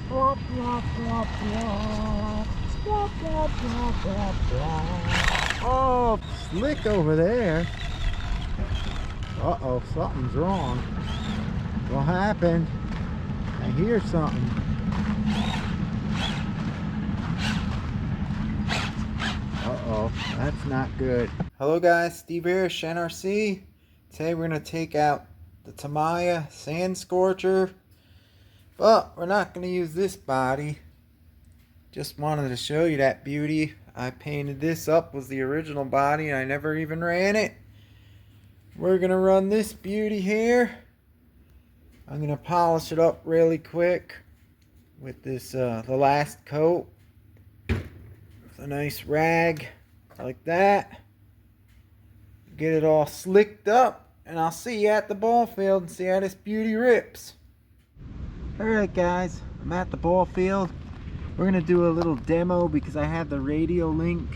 blah, blah, blah, blah. Blah, blah, blah, blah, blah. Oh, slick over there. Uh-oh, something's wrong. What happened? I hear something. Uh-oh, that's not good. Hello guys, Steve here, NRC. Today we're going to take out the Tamiya sand scorcher. But we're not going to use this body. Just wanted to show you that beauty. I painted this up with the original body and I never even ran it. We're going to run this beauty here. I'm going to polish it up really quick with this the last coat. With a nice rag like that. Get it all slicked up and I'll see you at the ball field and see how this beauty rips. Alright guys, I'm at the ball field. We're going to do a little demo because I have the radio in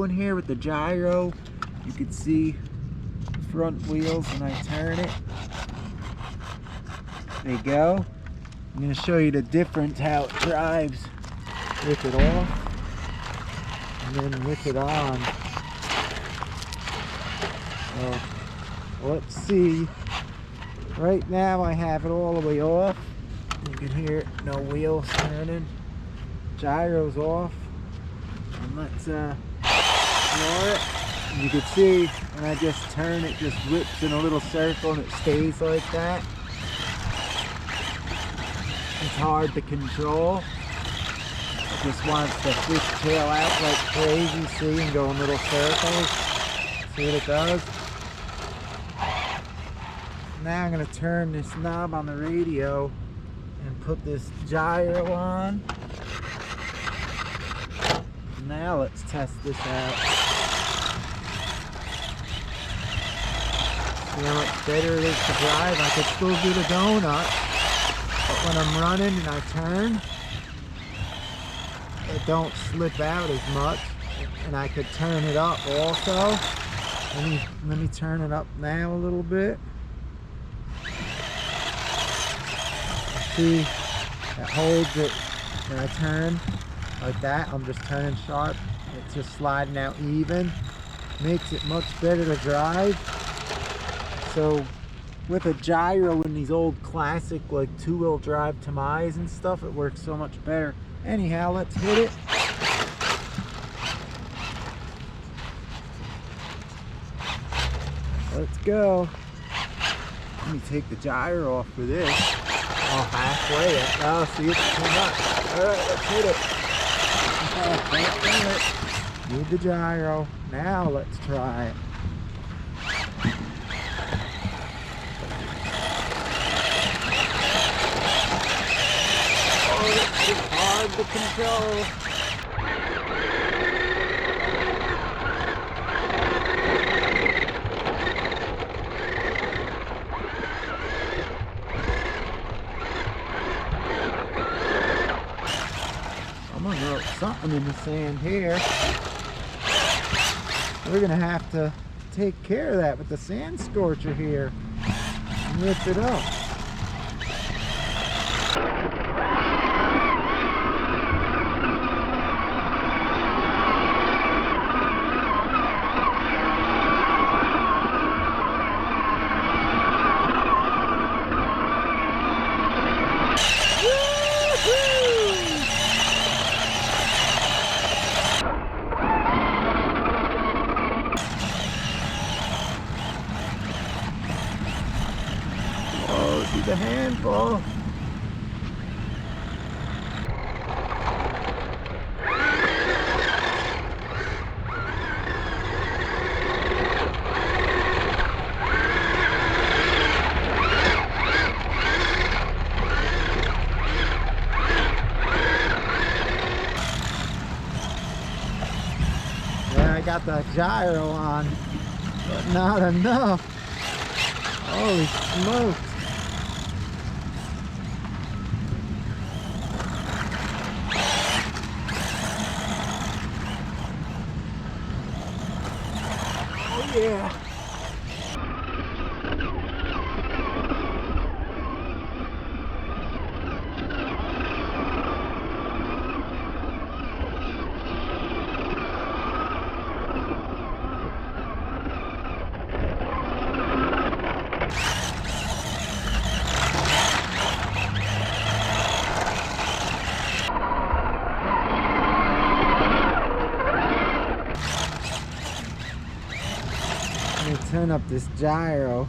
here with the gyro. You can see the front wheels when I turn it. There you go. I'm going to show you the difference how it drives with it off and then with it on. So let's see. Right now I have it all the way off. You can hear no wheels turning. Gyro's off. And let's ignore it. And you can see when I just turn it just whips in a little circle and it stays like that. It's hard to control. It just wants to fishtail out like crazy, see, and go in little circles. See what it does? Now I'm going to turn this knob on the radio and put this gyro on. Now let's test this out. See how much better it is to drive. I could still do the donut, but when I'm running and I turn, it don't slip out as much. And I could turn it up also. Let me turn it up now a little bit. See, it holds it when I turn like that. I'm just turning sharp. It's just sliding out even. Makes it much better to drive. So with a gyro in these old classic like two-wheel drive Tamiyas and stuff, it works so much better. Anyhow, let's hit it. Let's go. Let me take the gyro off for this. Oh, halfway. Oh, see, it's too much. Alright, let's hit it. Oh, can't do it. Need the gyro. Now let's try it. Oh, it's hard to control. Someone wrote something in the sand here. We're gonna have to take care of that with the sand scorcher here and lift it up. She's a handful. Yeah, I got the gyro on, but not enough. Holy smokes. Yeah. turn up this gyro.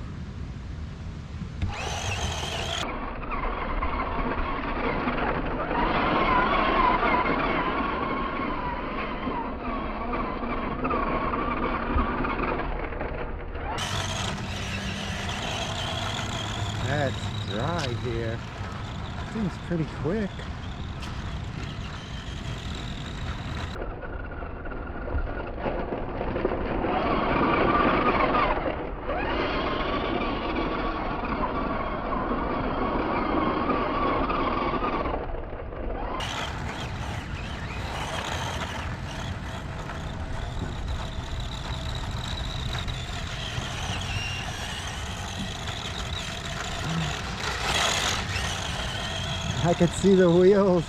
That's dry here. Seems pretty quick. I could see the wheels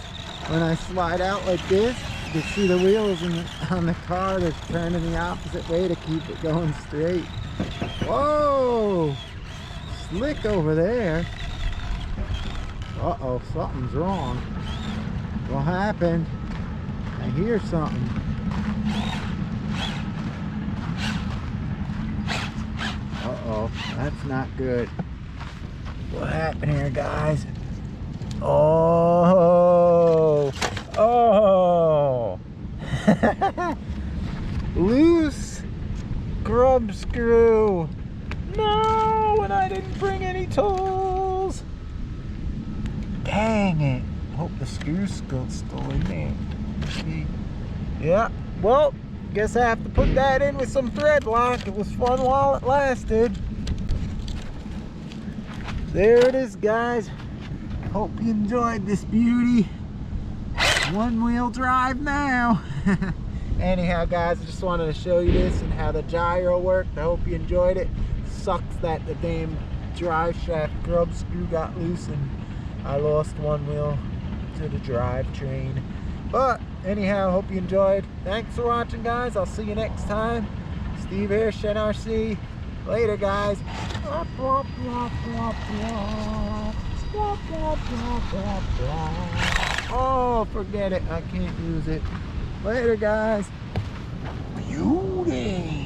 when I slide out like this. You can see the wheels on the car that's turning the opposite way to keep it going straight. Whoa! Slick over there. Uh-oh, something's wrong. What happened? I hear something. Uh-oh, that's not good. What happened here, guys? Oh, oh, loose grub screw. No, and I didn't bring any tools. Dang it. Hope the screw's still in there. See? Yeah, well, guess I have to put that in with some thread lock. It was fun while it lasted. There it is, guys. Hope you enjoyed this beauty. One-wheel drive now. Anyhow, guys, I just wanted to show you this and how the gyro worked. I hope you enjoyed it. Sucks that the damn drive shaft grub screw got loose and I lost one wheel to the drivetrain. But anyhow, hope you enjoyed. Thanks for watching, guys. I'll see you next time. Steve here, NRC. Later, guys. Oh, forget it. I can't use it. Later, guys. Beauty.